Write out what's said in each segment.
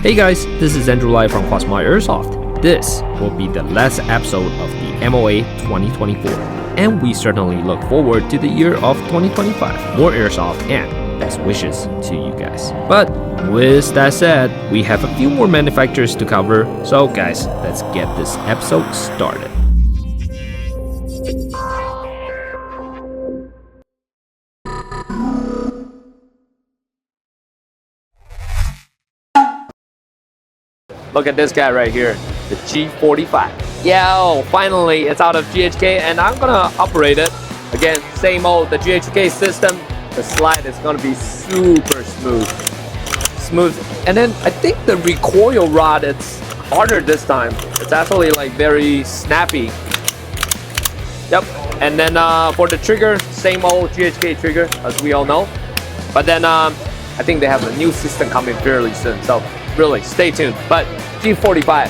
Hey guys, this is Andrew Lai from Cosmo Airsoft. This will be the last episode of the MOA 2024, and we certainly look forward to the year of 2025. More airsoft and best wishes to you guys. But with that said, we have a few more manufacturers to cover, so guys, let's get this episode started. Look at this guy right here, the G45. Yo, finally it's out of GHK and I'm gonna operate it. Again, same old, the GHK system. The slide is gonna be super smooth. And then I think the recoil rod, it's harder this time. It's actually like very snappy. Yep, and then for the trigger, same old GHK trigger as we all know. But then I think they have a new system coming fairly soon. So really, stay tuned. But G45,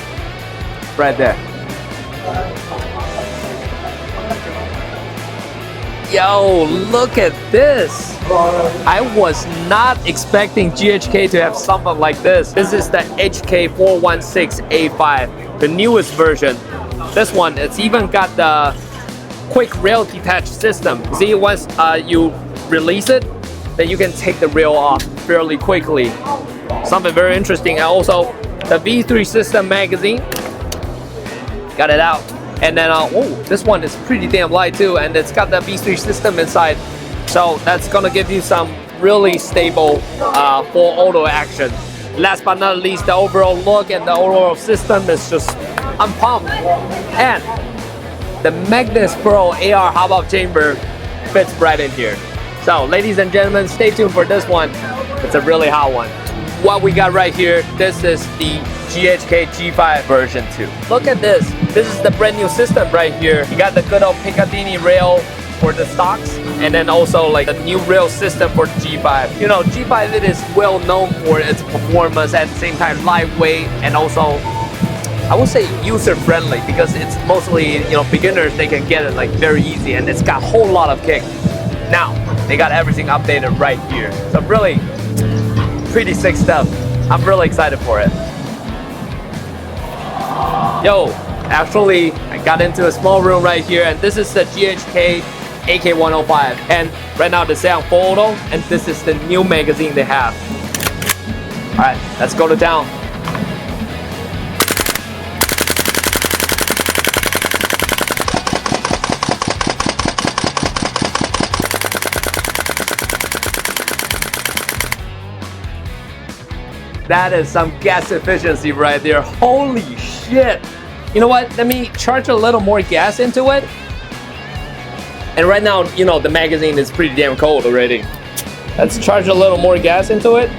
right there. Yo, look at this. I was not expecting GHK to have something like this. This is the HK416a5, the newest version. This one, it's even got the quick rail detach system. See, once you release it, then you can take the rail off fairly quickly. Something very interesting. And also the V3 system magazine, got it out. And then oh, this one is pretty damn light too, and it's got the V3 system inside, so that's gonna give you some really stable full auto action. Last but not least, the overall look and the overall system is just, I'm pumped. And the Magnus Pro AR hop-up chamber fits right in here. So ladies and gentlemen, stay tuned for this one. It's a really hot one. What we got right here, this is the GHK G5 version 2. Look at this. This is the brand new system right here. You got the good old Picatinny rail for the stocks, and then also like the new rail system for G5. You know, G5, it is well known for its performance, at the same time lightweight, and also I would say user friendly, because it's mostly, you know, beginners, they can get it like very easy, and it's got a whole lot of kick. Now they got everything updated right here, so really pretty sick stuff. I'm really excited for it. Yo, actually I got into a small room right here, and this is the GHK AK105, and right now they say on full auto, and this is the new magazine they have. Alright, let's go to town. That is some gas efficiency right there. Holy shit. You know what? Let me charge a little more gas into it. And right now, you know, the magazine is pretty damn cold already. Let's charge a little more gas into it.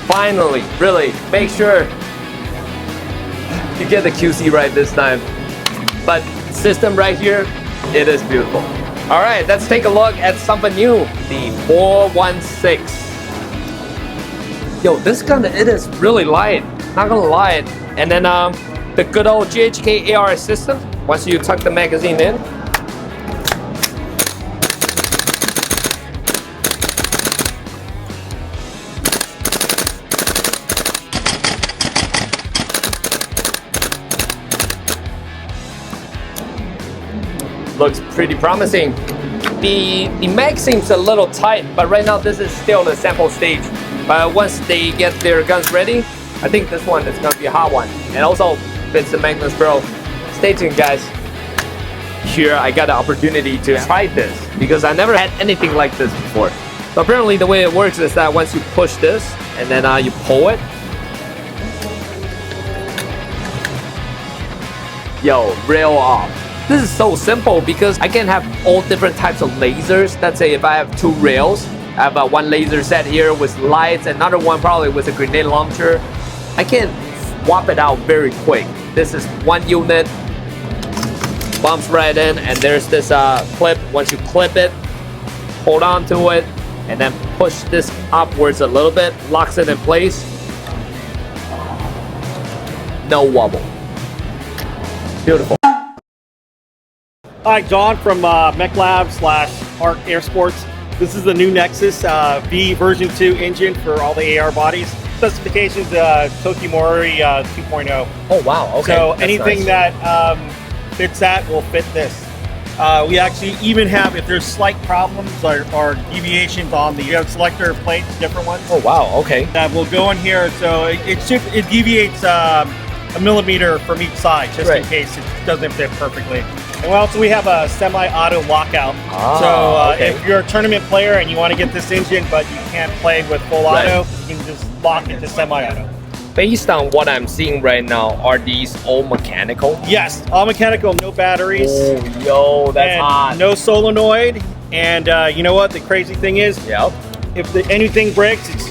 Finally, really, make sure you get the QC right this time. But system right here, it is beautiful. All right, let's take a look at something new, the 416. Yo, this gun, it is really light, not gonna lie. And then the good old GHK AR system, once you tuck the magazine in, looks pretty promising. The mag seems a little tight, but right now this is still the sample stage. But once they get their guns ready, I think this one is gonna be a hot one. And also fits the Magnus Pro. Stay tuned, guys. Here I got the opportunity to try this, because I never had anything like this before. So apparently the way it works is that once you push this and then you pull it, yo, rail off. This is so simple because I can have all different types of lasers. Let's say if I have two rails, I have one laser set here with lights, another one probably with a grenade launcher. I can swap it out very quick. This is one unit, bumps right in, and there's this clip. Once you clip it, hold on to it, and then push this upwards a little bit, locks it in place. No wobble. Beautiful. Hi, John from Mech Lab / Arc Air Sports. This is the new Nexxus V version 2 engine for all the AR bodies. Specifications Tokimori 2.0. Oh wow, okay. So that's anything nice. that fits that will fit this. We actually even have, if there's slight problems or deviations on the selector plates, different ones. Oh wow, okay. That will go in here. So it deviates a millimeter from each side, just in case it doesn't fit perfectly. And also we have a semi-auto lockout. So okay. if you're a tournament player and you want to get this engine, but you can't play with full auto, you can just lock it to semi-auto. Based on what I'm seeing right now, are these all mechanical? Yes, all mechanical, no batteries. Oh, yo, that's and hot. no solenoid. And you know what the crazy thing is? Yep. If anything breaks, it's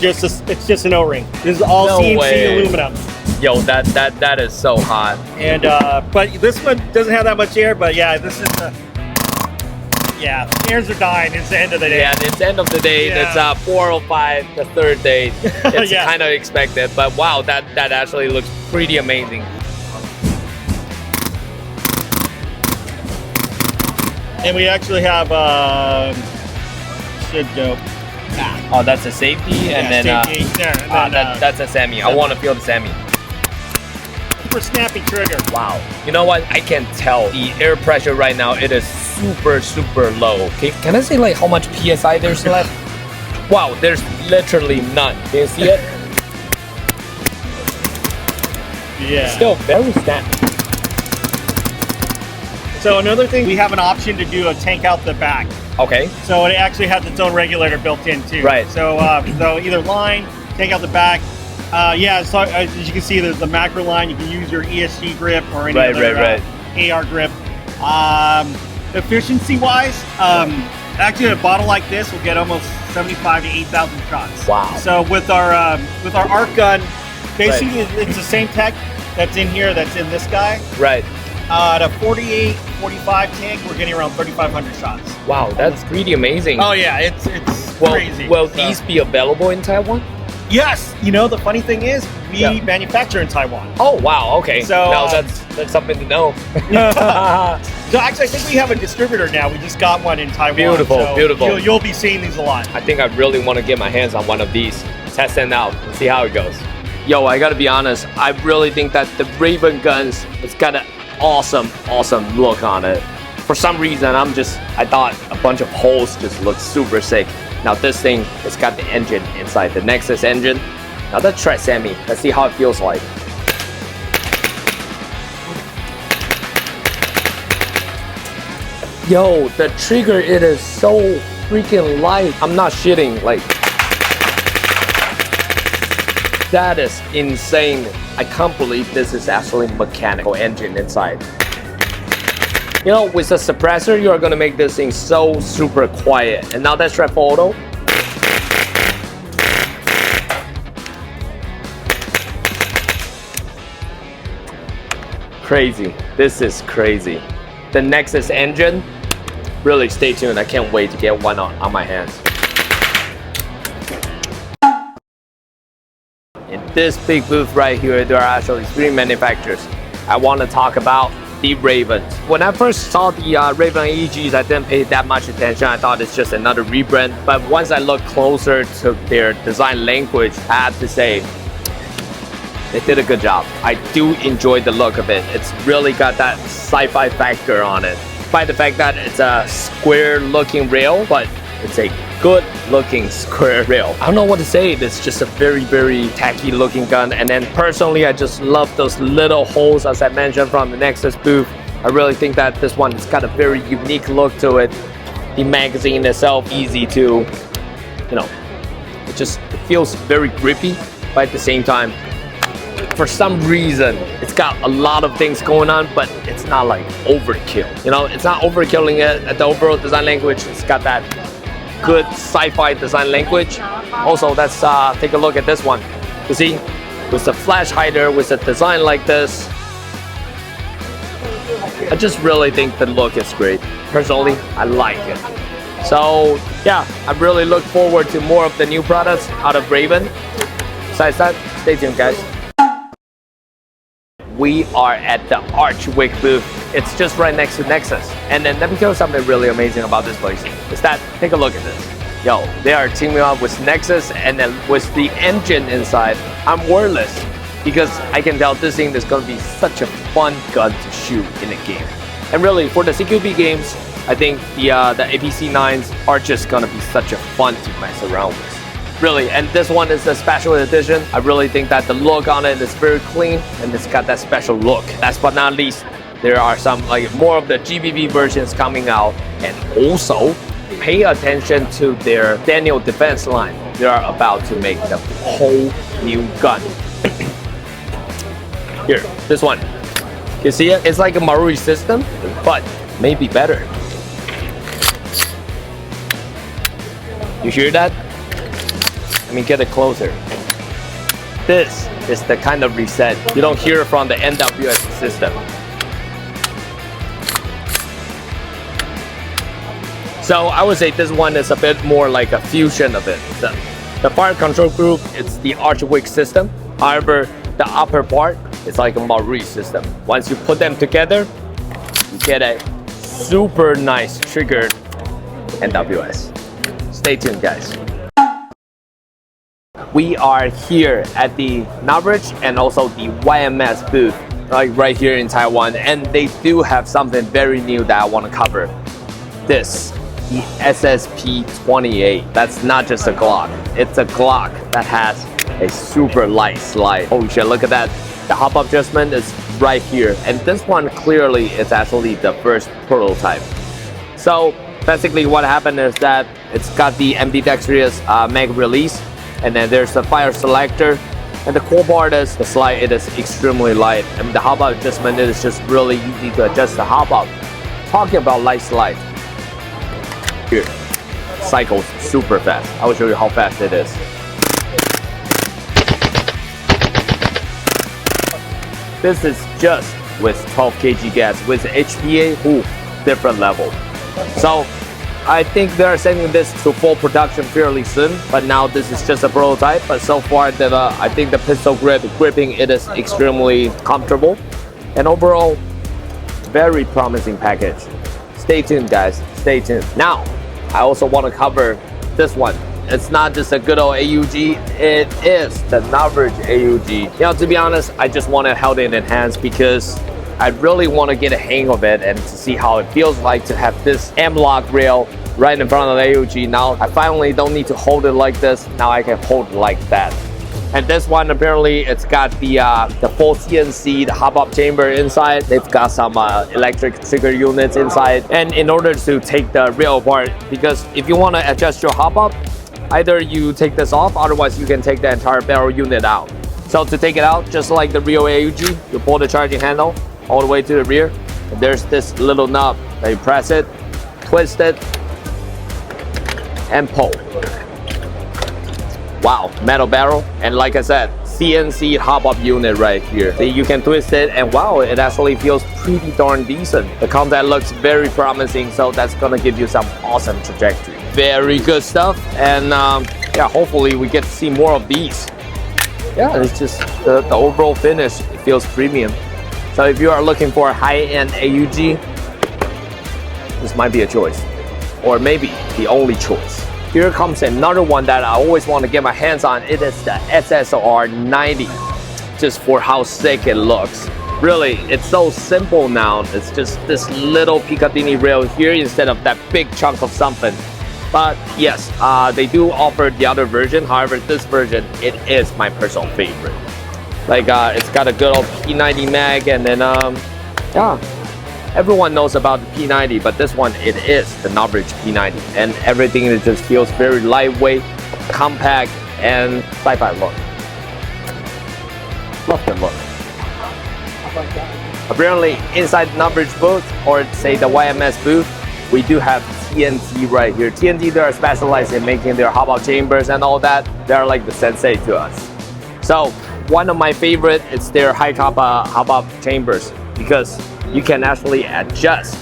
just an O-ring. This is all No CNC way. aluminum. Yo, that is so hot. And but this one doesn't have that much air. But yeah, this is airs are dying. It's the end of the day. Yeah, it's the end of the day. Yeah. It's 4:05, the third day. It's Yeah. kind of expected, but wow, that actually looks pretty amazing. And we actually have should go. Oh, that's a safety, and then safety there, and then, that's a semi. I want to feel the semi. super snappy trigger. Wow. You know what? I can tell the air pressure right now. It is super low. Okay, can I say like how much PSI there's left? Wow, there's literally none. Can you see it? Yeah. Still very snappy. So another thing, we have an option to do a tank out the back. Okay. So it actually has its own regulator built in too. Right. So so either line, tank out the back. Yeah, so as you can see, there's the macro line. You can use your ESG grip or any other AR grip. Efficiency-wise, actually a bottle like this will get almost 75 to 8,000 shots. Wow. So with our arc gun, basically it's the same tech that's in here that's in this guy. Right. At a 48, 45 tank, we're getting around 3,500 shots. Wow, that's pretty amazing. Oh yeah, it's crazy. Will these be available in Taiwan? Yes. You know, the funny thing is, we manufacture in Taiwan. Oh wow, okay. So now that's something to know. So actually, I think we have a distributor now. We just got one in Taiwan. Beautiful, so beautiful. You'll be seeing these a lot. I think I really want to get my hands on one of these. Test it out and see how it goes. Yo, I gotta be honest. I really think that the Raven guns, it's got an awesome look on it. For some reason, I thought a bunch of holes just looked super sick. Now this thing, it's got the engine inside, the Nexxus engine. Now let's try semi. Let's see how it feels like. Yo, the trigger, it is so freaking light. I'm not shitting, like, that is insane. I can't believe this is actually mechanical engine inside. You know, with the suppressor, you are gonna make this thing so super quiet. And now let's try photo. Crazy. This is crazy. The Nexxus engine, really stay tuned. I can't wait to get one on my hands. In this big booth right here, there are actually 3 manufacturers. I want to talk about the Ravens. When I first saw the Raven AEGs, I didn't pay that much attention. I thought it's just another rebrand. But once I looked closer to their design language, I have to say, they did a good job. I do enjoy the look of it. It's really got that sci-fi factor on it. Despite the fact that it's a square looking rail, but it's a good looking square rail. I don't know what to say. It's just a very tacky looking gun. And then personally, I just love those little holes, as I mentioned, from the Nexxus booth. I really think that this one has got a very unique look to it. The magazine itself, easy to, you know, it feels very grippy, but at the same time, for some reason, it's got a lot of things going on, but it's not like overkill. You know, it's not overkilling it at the overall design language. It's got that good sci-fi design language. Also, let's take a look at this one. You see, with the flash hider, with a design like this, I just really think the look is great. Personally, I like it. So yeah, I really look forward to more of the new products out of Raven. Besides that, stay tuned, guys. We are at the Archwick booth. It's just right next to Nexxus. And then let me tell you something really amazing about this place. Is that, take a look at this. Yo, they are teaming up with Nexxus, and then with the engine inside, I'm wordless because I can tell this thing is going to be such a fun gun to shoot in a game. And really, for the CQB games, I think the APC9s are just going to be such a fun to mess around with. Really, and this one is a special edition. I really think that the look on it is very clean and it's got that special look. Last but not least, there are some like more of the GBB versions coming out, and also pay attention to their Daniel defense line. They are about to make the whole new gun. Here, this one. You see it? It's like a Marui system, but maybe better. You hear that? Let me get it closer. This is the kind of reset you don't hear from the NWS system. So I would say this one is a bit more like a fusion of it. The fire control group, it's the Archwick system. However, the upper part is like a Marui system. Once you put them together, you get a super nice triggered NWS. Stay tuned, guys. We are here at the Novritsch and also the YMS booth, like right here in Taiwan, and they do have something very new that I want to cover. This, the SSP28. That's not just a Glock. It's a Glock that has a super light slide. Holy shit, look at that. The hop-up adjustment is right here, and this one clearly is actually the first prototype. So basically what happened is that it's got the ambidextrous mag release, and then there's the fire selector, and the cool part is the slide. It is extremely light, and the hop-up adjustment is just really easy to adjust the hop-up. Talking about light slide, here, cycles super fast. I will show you how fast it is. This is just with 12 kg gas. With HPA, different level. So I think they're sending this to full production fairly soon, but now this is just a prototype. But so far, I think the pistol gripping, it is extremely comfortable, and overall, very promising package. Stay tuned, guys. Stay tuned. Now, I also want to cover this one. It's not just a good old AUG, it is the Novritsch AUG. You know, to be honest, I just want to hold it in hands because I really want to get a hang of it and to see how it feels like to have this M-lock rail right in front of the AUG. Now I finally don't need to hold it like this. Now I can hold it like that. And this one, apparently it's got the full CNC, the hop-up chamber inside. They've got some electric trigger units inside. And in order to take the rail apart, because if you want to adjust your hop-up, either you take this off, otherwise you can take the entire barrel unit out. So to take it out, just like the real AUG, you pull the charging handle all the way to the rear. And there's this little knob that you press it, twist it, and pull. Wow, metal barrel. And like I said, CNC hop-up unit right here. So you can twist it, and wow, it actually feels pretty darn decent. The contact looks very promising, so that's gonna give you some awesome trajectory. Very good stuff, and yeah, hopefully we get to see more of these. Yeah, it's just the overall finish, it feels premium. So if you are looking for a high-end AUG, this might be a choice, or maybe the only choice. Here comes another one that I always want to get my hands on. It is the SSR90, just for how sick it looks. Really, it's so simple now. It's just this little Picatinny rail here instead of that big chunk of something. But yes, they do offer the other version. However, this version, it is my personal favorite. Like, it's got a good old P90 mag, and then, yeah. Everyone knows about the P90, but this one, it is the Novritsch P90. And everything, it just feels very lightweight, compact, and sci-fi look. Love the look. Apparently, inside the Novritsch booth, or say the YMS booth, we do have TNT right here. TNT, they are specialized in making their hop-up chambers and all that. They are like the sensei to us. So, one of my favorite is their high kappa hop-up chambers, because you can actually adjust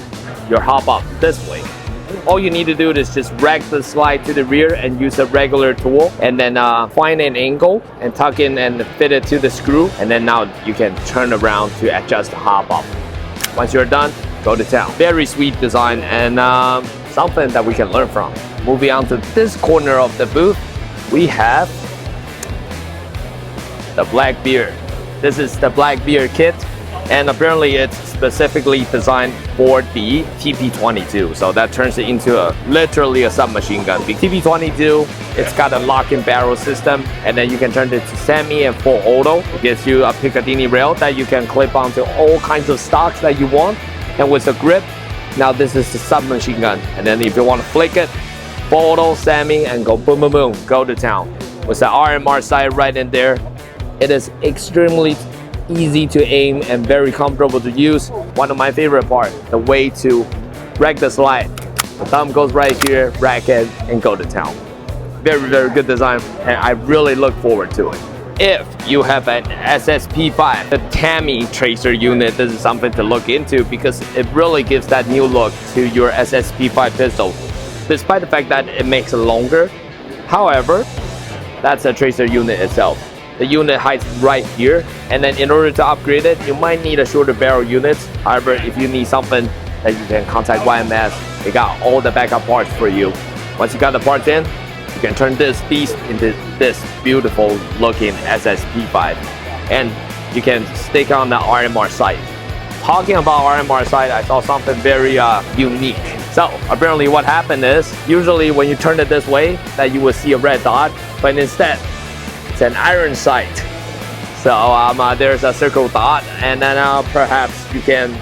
your hop-up this way. All you need to do is just rack the slide to the rear and use a regular tool, and then find an angle and tuck in and fit it to the screw, and then now you can turn around to adjust the hop up. Once you're done, go to town. Very sweet design and something that we can learn from. Moving on to this corner of the booth, we have the black beer. This is the black beer kit, and apparently it's specifically designed for the TP22. So that turns it into literally a submachine gun. The TP22, it's got a lock-in barrel system, and then you can turn it to semi and full auto. It gives you a Piccadilly rail that you can clip onto all kinds of stocks that you want. And with the grip, now this is the submachine gun. And then if you want to flick it, full auto, semi, and go boom, boom, boom, go to town. With the RMR sight right in there, it is extremely easy to aim and very comfortable to use. One of my favorite parts, the way to rack the slide. The thumb goes right here, rack it, and go to town. Very, very good design, and I really look forward to it. If you have an SSP5, the TAMI tracer unit, this is something to look into because it really gives that new look to your SSP5 pistol, despite the fact that it makes it longer. However, that's a tracer unit itself. The unit hides right here, and then in order to upgrade it, you might need a shorter barrel unit. However, if you need something that you can contact YMS, they got all the backup parts for you. Once you got the parts in, you can turn this beast into this beautiful looking SSP5, and you can stick on the RMR sight. Talking about RMR sight, I saw something very unique. So apparently what happened is, usually when you turn it this way, that you will see a red dot, but instead, it's an iron sight. So there's a circle dot, and then perhaps you can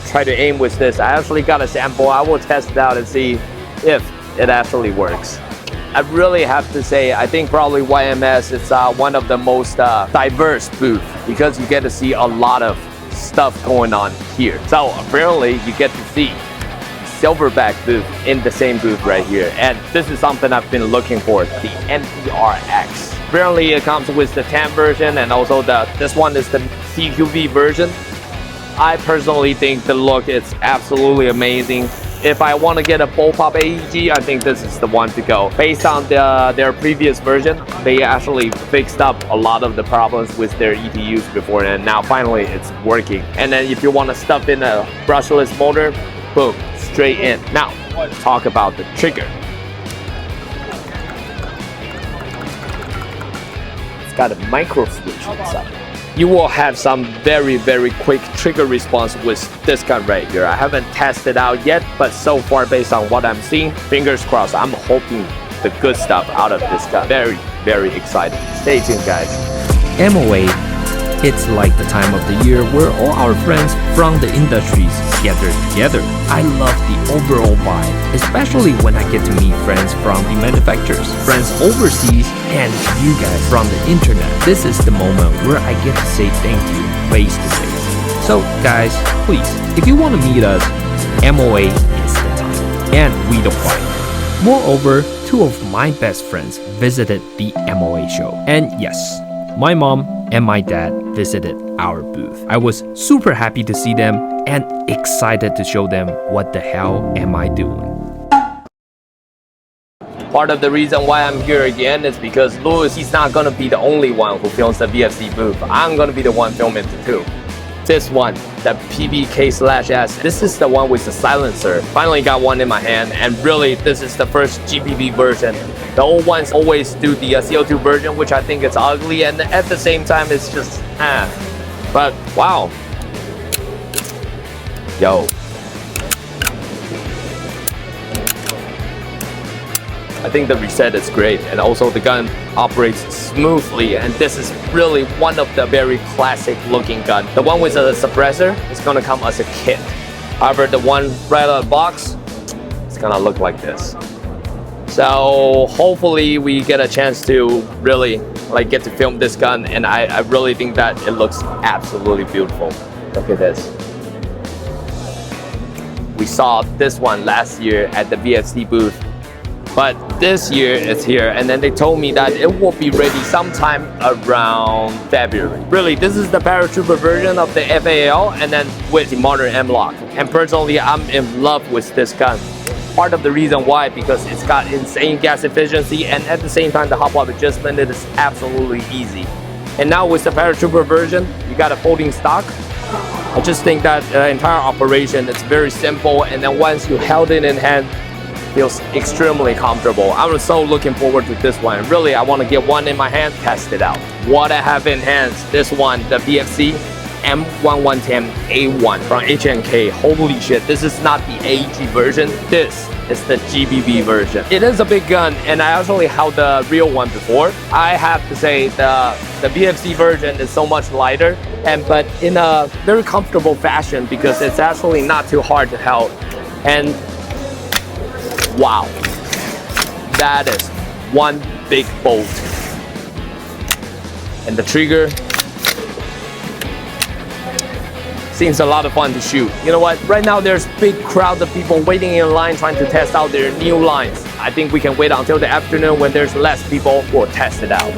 try to aim with this. I actually got a sample. I will test it out and see if it actually works. I really have to say, I think probably YMS is one of the most diverse booths because you get to see a lot of stuff going on here. So apparently you get to see Silverback booth in the same booth right here, and this is something I've been looking for, the NPRX. Apparently it comes with the TAM version, and also this one is the CQB version. I personally think the look is absolutely amazing. If I want to get a bullpup AEG, I think this is the one to go. Based on their previous version, they actually fixed up a lot of the problems with their ETUs before, and now finally it's working. And then if you want to stuff in a brushless motor, boom, straight in. Now, talk about the trigger. It's got a micro switch inside. You will have some very, very quick trigger response with this gun right here. I haven't tested out yet, but so far based on what I'm seeing, fingers crossed, I'm hoping the good stuff out of this gun. Very, very excited. Stay tuned, guys. MOA, it's like the time of the year where all our friends from the industries gather together. I love the overall vibe, especially when I get to meet friends from the manufacturers, friends overseas, and you guys from the internet. This is the moment where I get to say thank you face to face. So guys, please, if you want to meet us, MOA is the time, and we don't mind. Moreover, two of my best friends visited the MOA show, and yes, my mom and my dad visited our booth. I was super happy to see them and excited to show them what the hell am I doing. Part of the reason why I'm here again is because Louis, he's not gonna be the only one who films the VFC booth. I'm gonna be the one filming it too. This one, the PPK/S, this is the one with the silencer. Finally got one in my hand, and really this is the first GPP version. The old ones always do the CO2 version, which I think is ugly, and at the same time it's just but wow. Yo. I think the reset is great, and also the gun operates smoothly, and this is really one of the very classic looking gun. The one with the suppressor is gonna come as a kit. However, the one right out of the box, it's gonna look like this. So hopefully we get a chance to really get to film this gun, and I really think that it looks absolutely beautiful. Look at this. We saw this one last year at the VFC booth, but this year it's here, and then they told me that it will be ready sometime around February. Really, this is the paratrooper version of the FAL, and then with the modern M-LOK. And personally, I'm in love with this gun. part of the reason why, because it's got insane gas efficiency, and at the same time the hot pop adjustment is absolutely easy. And now with the paratrooper version, you got a folding stock. I just think that the entire operation is very simple, and then once you held it in hand, feels extremely comfortable. I'm so looking forward to this one. Really, I want to get one in my hand, test it out. What I have in hand, this one, the VFC M1110A1 from HK. Holy shit, this is not the AG version. This is the GBB version. It is a big gun, and I actually held the real one before. I have to say the VFC version is so much lighter, but in a very comfortable fashion, because it's actually not too hard to hold. And wow, that is one big bolt. And the trigger seems a lot of fun to shoot. You know what? Right now there's big crowd of people waiting in line trying to test out their new lines. I think we can wait until the afternoon when there's less people. We'll test it out.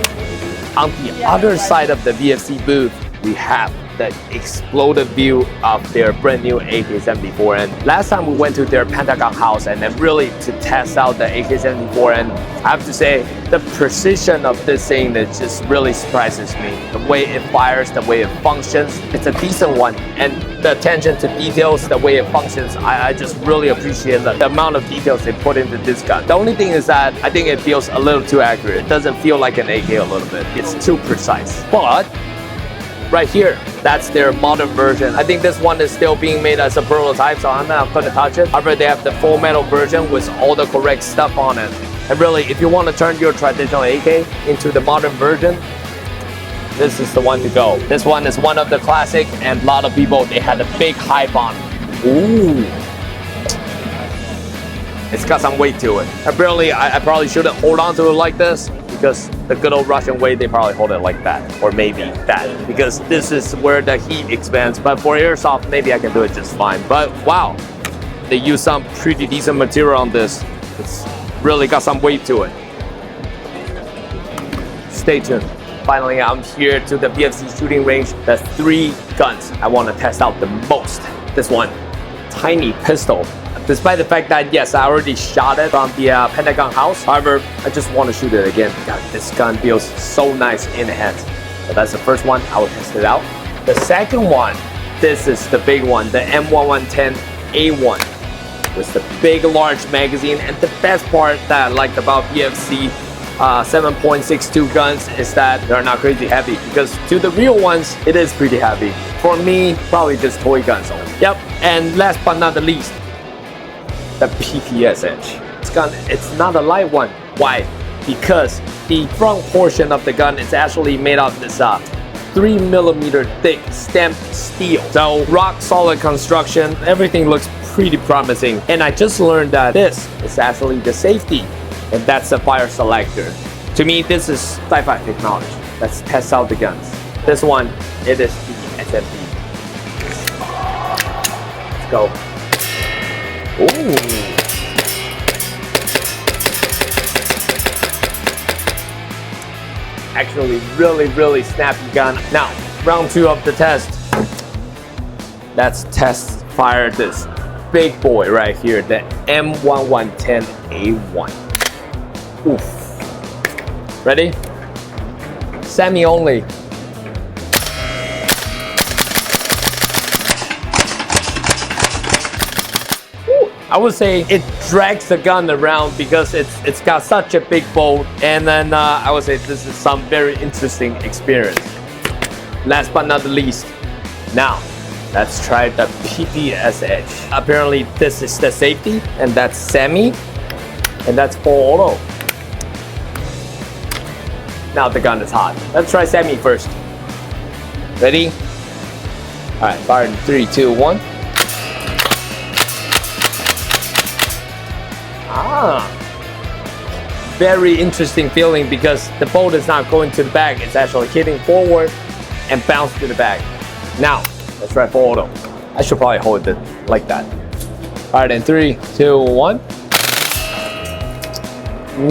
On the other side of the VFC booth, we have the exploded view of their brand new AK-74. And last time we went to their Pentagon house and then really to test out the AK-74, and I have to say the precision of this thing that just really surprises me. The way it fires, the way it functions, it's a decent one. And the attention to details, the way it functions, I just really appreciate the amount of details they put into this gun. The only thing is that I think it feels a little too accurate. It doesn't feel like an AK a little bit. It's too precise. But right here, that's their modern version. I think this one is still being made as a prototype, so I'm not gonna touch it. However, they have the full metal version with all the correct stuff on it. And really, if you want to turn your traditional AK into the modern version, this is the one to go. This one is one of the classic, and a lot of people, they had a big hype on it. Ooh. It's got some weight to it. Apparently, I probably shouldn't hold on to it like this, because the good old Russian way, they probably hold it like that, or maybe that, because this is where the heat expands. But for airsoft, maybe I can do it just fine. But wow, they use some pretty decent material on this. It's really got some weight to it. Stay tuned. Finally, I'm here to the VFC shooting range. The 3 guns I want to test out the most. This one, tiny pistol. Despite the fact that, yes, I already shot it from the Pentagon house. However, I just want to shoot it again. God, this gun feels so nice in the hands. So that's the first one. I will test it out. The second one, this is the big one, the M1110A1 with the big, large magazine. And the best part that I liked about VFC 7.62 guns is that they're not crazy heavy, because to the real ones, it is pretty heavy. For me, probably just toy guns only. Yep, and last but not the least, the PPSH. It's not a light one. Why? Because the front portion of the gun is actually made of this 3mm thick stamped steel. So rock solid construction, everything looks pretty promising. And I just learned that this is actually the safety, and that's the fire selector. To me, this is sci-fi technology. Let's test out the guns. This one, it is the SMD. Let's go. Ooh. Actually, really snappy gun. Now, round 2 of the test. Let's test fire this big boy right here, the M1110A1. Oof. Ready? Semi only. I would say it drags the gun around because it's got such a big bolt, and then I would say this is some very interesting experience. Last but not the least, now let's try the PPSH. Apparently this is the safety, and that's semi, and that's full auto. Now the gun is hot. Let's try semi first. Ready? All right, fire in 3, 2, 1. Very interesting feeling, because the bolt is not going to the back, it's actually hitting forward and bounce to the back. Now, let's try full auto. I should probably hold it like that. All right, in 3, 2, 1.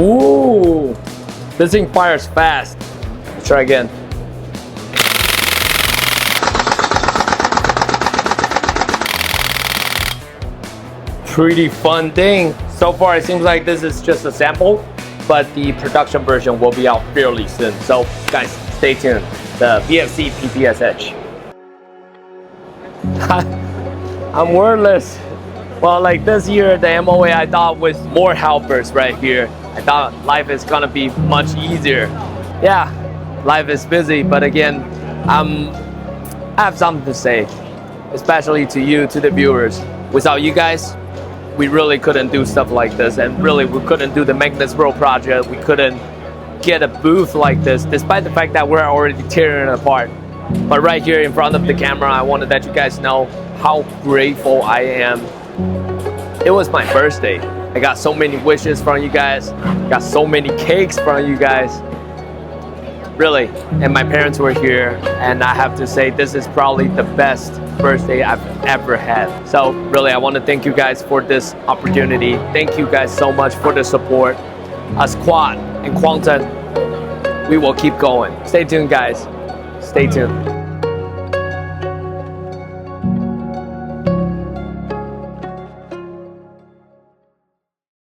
Ooh, this thing fires fast. Let's try again. Pretty fun thing. So far, it seems like this is just a sample, but the production version will be out fairly soon. So guys, stay tuned. The VFC PPSH. I'm wordless. Well, like this year, the MOA I thought was more helpers right here. I thought life is gonna be much easier. Yeah, life is busy, but again, I have something to say, especially to you, to the viewers. Without you guys, we really couldn't do stuff like this, and really we couldn't do the Make This World project. We couldn't get a booth like this, despite the fact that we're already tearing it apart. But right here in front of the camera, I wanted to let you guys know how grateful I am. It was my birthday. I got so many wishes from you guys, got so many cakes from you guys. Really, and my parents were here, and I have to say this is probably the best birthday I've ever had. So really, I want to thank you guys for this opportunity. Thank you guys so much for the support. As Quad and Quantum, we will keep going. Stay tuned, guys. Stay tuned.